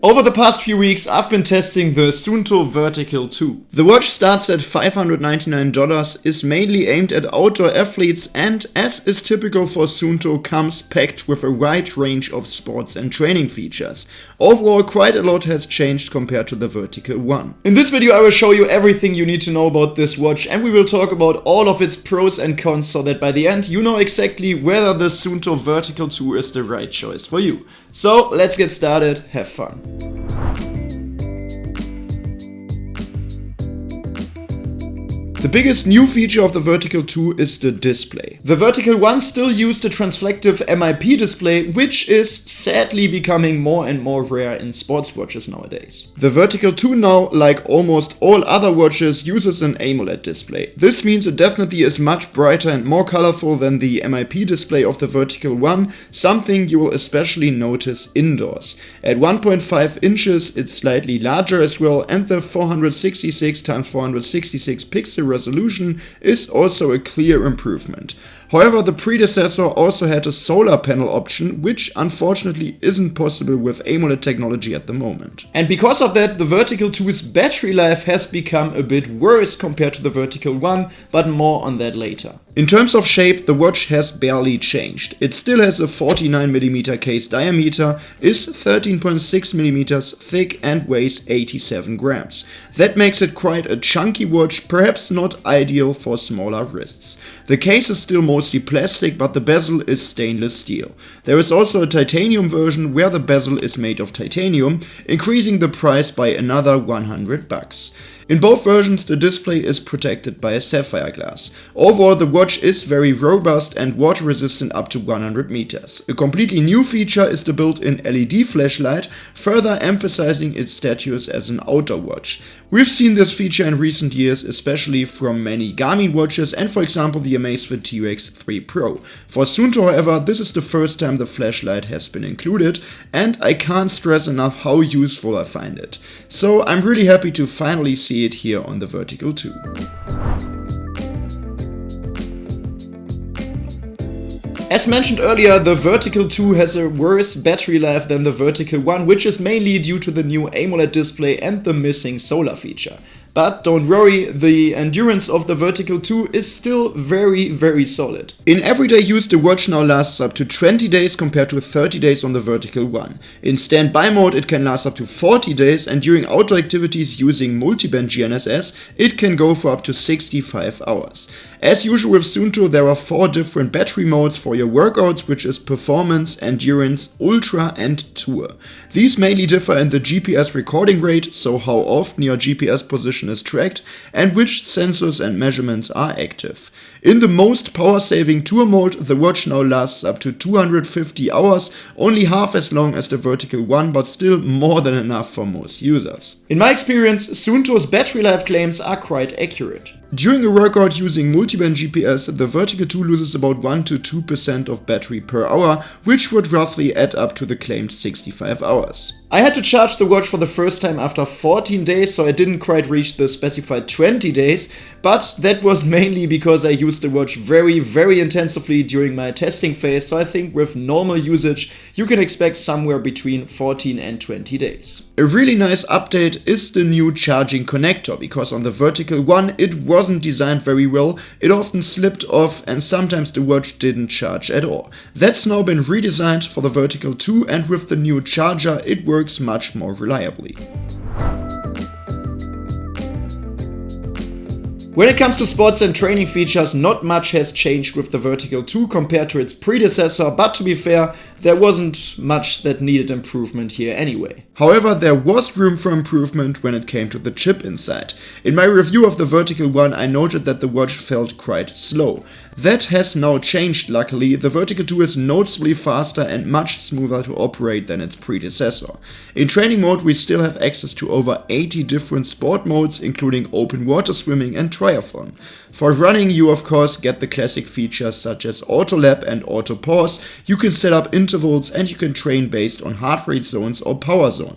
Over the past few weeks, I've been testing the Suunto Vertical 2. The watch starts at $599, is mainly aimed at outdoor athletes and, as is typical for Suunto, comes packed with a wide range of sports and training features. Overall, quite a lot has changed compared to the Vertical 1. In this video I will show you everything you need to know about this watch, and we will talk about all of its pros and cons so that by the end you know exactly whether the Suunto Vertical 2 is the right choice for you. So let's get started, have fun. The biggest new feature of the Vertical 2 is the display. The Vertical 1 still used a transflective MIP display, which is sadly becoming more and more rare in sports watches nowadays. The Vertical 2 now, like almost all other watches, uses an AMOLED display. This means it definitely is much brighter and more colorful than the MIP display of the Vertical 1, something you will especially notice indoors. At 1.5 inches it's slightly larger as well, and the 466x466 pixel resolution is also a clear improvement. However, the predecessor also had a solar panel option, which unfortunately isn't possible with AMOLED technology at the moment. And because of that, the Vertical 2's battery life has become a bit worse compared to the Vertical 1, but more on that later. In terms of shape, the watch has barely changed. It still has a 49mm case diameter, is 13.6mm thick and weighs 87 grams. That makes it quite a chunky watch, perhaps not ideal for smaller wrists. The case is still mostly plastic, but the bezel is stainless steel. There is also a titanium version where the bezel is made of titanium, increasing the price by another $100. In both versions, the display is protected by a sapphire glass. Overall, the watch is very robust and water resistant up to 100 meters. A completely new feature is the built-in LED flashlight, further emphasizing its status as an outdoor watch. We've seen this feature in recent years, especially from many Garmin watches and, for example, the Amazfit T-Rex 3 Pro. For Suunto, however, this is the first time the flashlight has been included, and I can't stress enough how useful I find it. So I'm really happy to finally see it here on the Vertical 2. As mentioned earlier, the Vertical 2 has a worse battery life than the Vertical 1, which is mainly due to the new AMOLED display and the missing solar feature. But don't worry, the endurance of the Vertical 2 is still very solid. In everyday use, the watch now lasts up to 20 days compared to 30 days on the Vertical 1. In standby mode it can last up to 40 days, and during outdoor activities using multiband GNSS it can go for up to 65 hours. As usual with Suunto, there are 4 different battery modes for your workouts, which is Performance, Endurance, Ultra and Tour. These mainly differ in the GPS recording rate, so how often your GPS position is tracked and which sensors and measurements are active. In the most power-saving Tour mode, the watch now lasts up to 250 hours, only half as long as the Vertical 1, but still more than enough for most users. In my experience, Suunto's battery life claims are quite accurate. During a workout using multiband GPS, the Vertical 2 loses about 1–2% of battery per hour, which would roughly add up to the claimed 65 hours. I had to charge the watch for the first time after 14 days, so I didn't quite reach the specified 20 days, but that was mainly because I used the watch very intensively during my testing phase, so I think with normal usage you can expect somewhere between 14 and 20 days. A really nice update is the new charging connector, because on the Vertical 1 it wasn't designed very well, it often slipped off and sometimes the watch didn't charge at all. That's now been redesigned for the Vertical 2, and with the new charger it works much more reliably. When it comes to sports and training features, not much has changed with the Vertical 2 compared to its predecessor, but to be fair, there wasn't much that needed improvement here anyway. However, there was room for improvement when it came to the chip inside. In my review of the Vertical 1, I noted that the watch felt quite slow. That has now changed luckily. The Vertical 2 is noticeably faster and much smoother to operate than its predecessor. In training mode we still have access to over 80 different sport modes, including open water swimming and triathlon. For running you of course get the classic features such as auto lap and auto pause. You can set up intervals and you can train based on heart rate zones or power zones.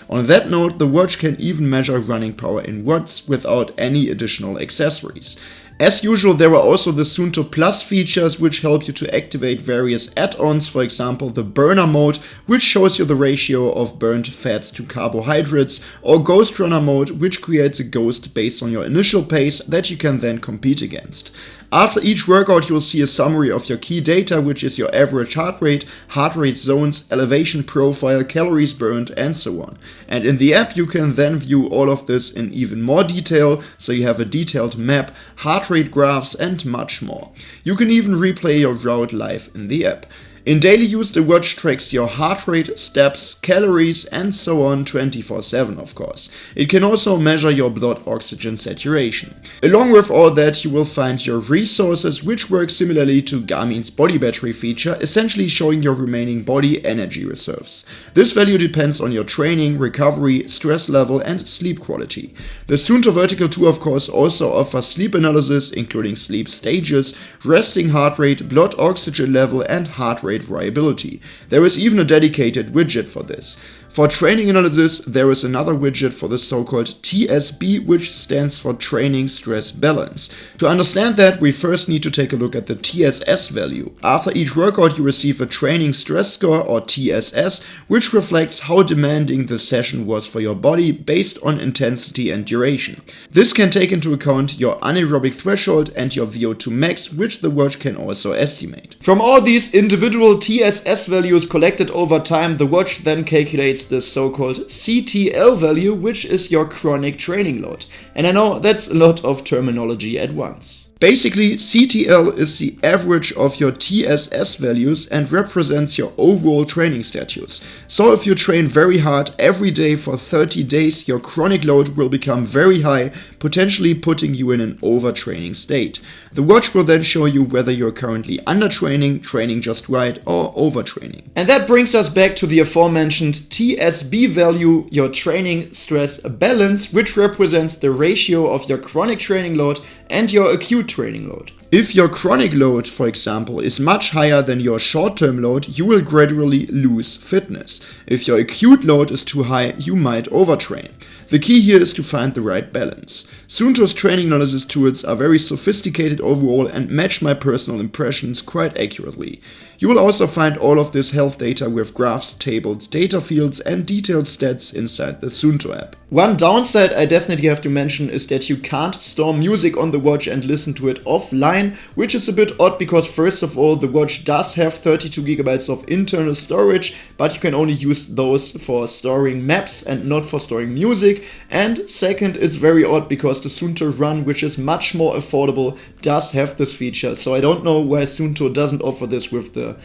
On that note, the watch can even measure running power in watts without any additional accessories. As usual, there are also the Suunto Plus features which help you to activate various add-ons, for example the burner mode, which shows you the ratio of burnt fats to carbohydrates, or Ghost Runner mode, which creates a ghost based on your initial pace that you can then compete against. After each workout you will see a summary of your key data, which is your average heart rate zones, elevation profile, calories burned, and so on. And in the app you can then view all of this in even more detail, so you have a detailed map, heart rate graphs, and much more. You can even replay your route live in the app. In daily use, the watch tracks your heart rate, steps, calories, and so on 24/7, of course. It can also measure your blood oxygen saturation. Along with all that, you will find your resources, which work similarly to Garmin's body battery feature, essentially showing your remaining body energy reserves. This value depends on your training, recovery, stress level, and sleep quality. The Suunto Vertical 2, of course, also offers sleep analysis, including sleep stages, resting heart rate, blood oxygen level, and heart rate variability. There is even a dedicated widget for this. For training analysis, there is another widget for the so-called TSB, which stands for Training Stress Balance. To understand that, we first need to take a look at the TSS value. After each workout, you receive a Training Stress Score, or TSS, which reflects how demanding the session was for your body based on intensity and duration. This can take into account your anaerobic threshold and your VO2 max, which the watch can also estimate. From all these individual TSS values collected over time, the watch then calculates the so-called CTL value, which is your chronic training load. And I know that's a lot of terminology at once. Basically, CTL is the average of your TSS values and represents your overall training status. So if you train very hard every day for 30 days, your chronic load will become very high, potentially putting you in an overtraining state. The watch will then show you whether you're currently undertraining, training just right, or overtraining. And that brings us back to the aforementioned TSB value, your training stress balance, which represents the ratio of your chronic training load and your acute training load. If your chronic load, for example, is much higher than your short-term load, you will gradually lose fitness. If your acute load is too high, you might overtrain. The key here is to find the right balance. Suunto's training analysis tools are very sophisticated overall and match my personal impressions quite accurately. You will also find all of this health data with graphs, tables, data fields, and detailed stats inside the Suunto app. One downside I definitely have to mention is that you can't store music on the watch and listen to it offline, which is a bit odd because first of all the watch does have 32 GB of internal storage, but you can only use those for storing maps and not for storing music. And second, it's very odd because the Suunto Run, which is much more affordable, does have this feature. So I don't know why Suunto doesn't offer this with the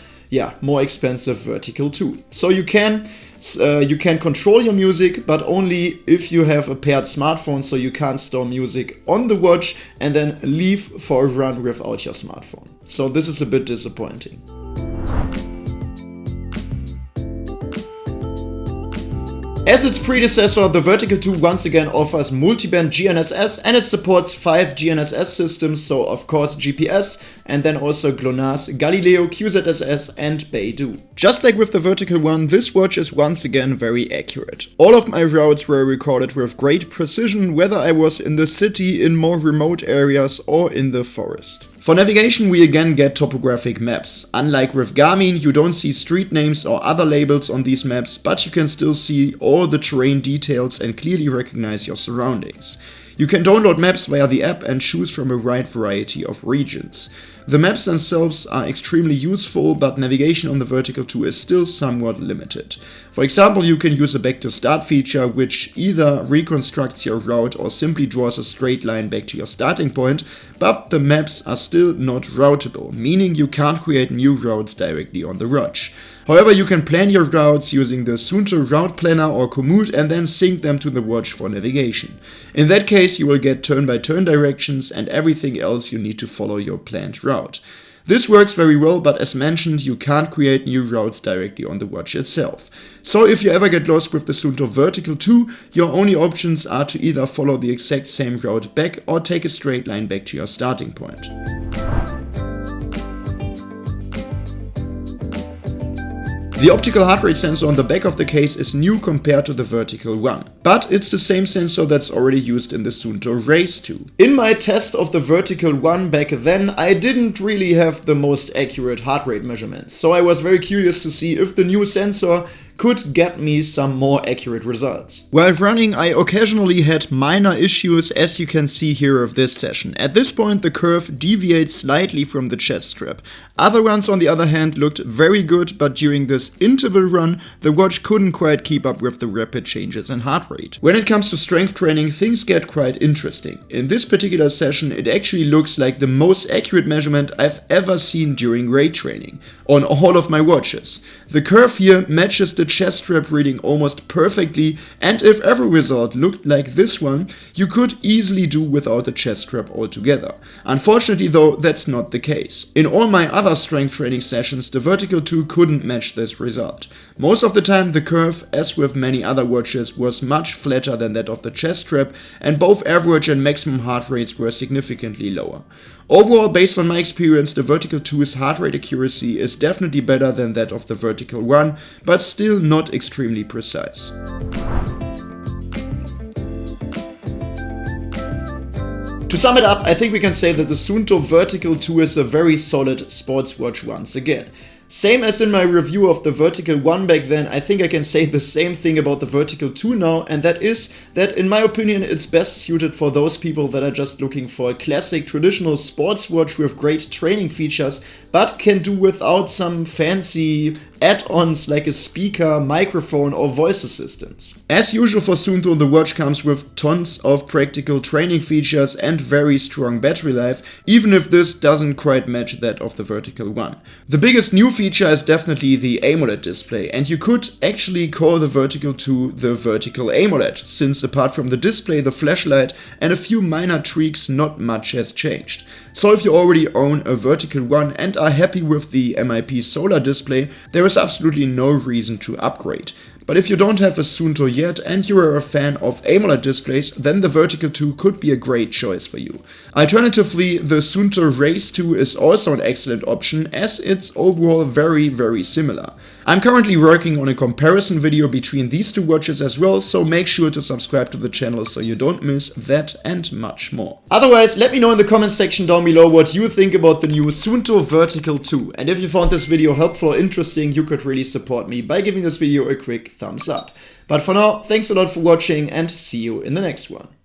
more expensive Vertical 2. So you can control your music, but only if you have a paired smartphone, so you can't store music on the watch and then leave for a run without your smartphone. So this is a bit disappointing. As its predecessor, the Vertical 2 once again offers multiband GNSS and it supports 5 GNSS systems, so of course GPS, and then also GLONASS, Galileo, QZSS, and Beidou. Just like with the Vertical 1, this watch is once again very accurate. All of my routes were recorded with great precision, whether I was in the city, in more remote areas, or in the forest. For navigation, we again get topographic maps. Unlike with Garmin, you don't see street names or other labels on these maps, but you can still see all the terrain details and clearly recognize your surroundings. You can download maps via the app and choose from a wide variety of regions. The maps themselves are extremely useful, but navigation on the Vertical 2 is still somewhat limited. For example, you can use a back to start feature, which either reconstructs your route or simply draws a straight line back to your starting point, but the maps are still not routable, meaning you can't create new routes directly on the watch. However, you can plan your routes using the Suunto Route Planner or Komoot and then sync them to the watch for navigation. In that case, you will get turn-by-turn directions and everything else you need to follow your planned route. This works very well, but as mentioned, you can't create new routes directly on the watch itself. So if you ever get lost with the Suunto Vertical 2, your only options are to either follow the exact same route back or take a straight line back to your starting point. The optical heart rate sensor on the back of the case is new compared to the Vertical one, but it's the same sensor that's already used in the Suunto Race 2. In my test of the Vertical one back then, I didn't really have the most accurate heart rate measurements, so I was very curious to see if the new sensor could get me some more accurate results. While running, I occasionally had minor issues, as you can see here of this session. At this point the curve deviates slightly from the chest strap. Other runs on the other hand looked very good, but during this interval run the watch couldn't quite keep up with the rapid changes in heart rate. When it comes to strength training, things get quite interesting. In this particular session it actually looks like the most accurate measurement I've ever seen during weight training on all of my watches. The curve here matches the chest strap reading almost perfectly, and if every result looked like this one, you could easily do without the chest strap altogether. Unfortunately though, that's not the case. In all my other strength training sessions, the Vertical 2 couldn't match this result. Most of the time the curve, as with many other watches, was much flatter than that of the chest strap, and both average and maximum heart rates were significantly lower. Overall, based on my experience, the Vertical 2's heart rate accuracy is definitely better than that of the Vertical 1, but still not extremely precise. To sum it up, I think we can say that the Suunto Vertical 2 is a very solid sports watch once again. Same as in my review of the Vertical 1 back then, I think I can say the same thing about the Vertical 2 now, and that is that in my opinion it's best suited for those people that are just looking for a classic traditional sports watch with great training features, but can do without some fancy add-ons like a speaker, microphone or voice assistants. As usual for Suunto, the watch comes with tons of practical training features and very strong battery life, even if this doesn't quite match that of the Vertical 1. The biggest new feature is definitely the AMOLED display, and you could actually call the Vertical 2 the Vertical AMOLED, since apart from the display, the flashlight and a few minor tweaks, not much has changed. So if you already own a Vertical 1 and are happy with the MIP solar display, there is absolutely no reason to upgrade. But if you don't have a Suunto yet and you are a fan of AMOLED displays, then the Vertical 2 could be a great choice for you. Alternatively, the Suunto Race 2 is also an excellent option, as it's overall very similar. I'm currently working on a comparison video between these two watches as well, so make sure to subscribe to the channel so you don't miss that and much more. Otherwise, let me know in the comments section down below what you think about the new Suunto Vertical 2. And if you found this video helpful or interesting, you could really support me by giving this video a quick thumbs up. But for now, thanks a lot for watching and see you in the next one.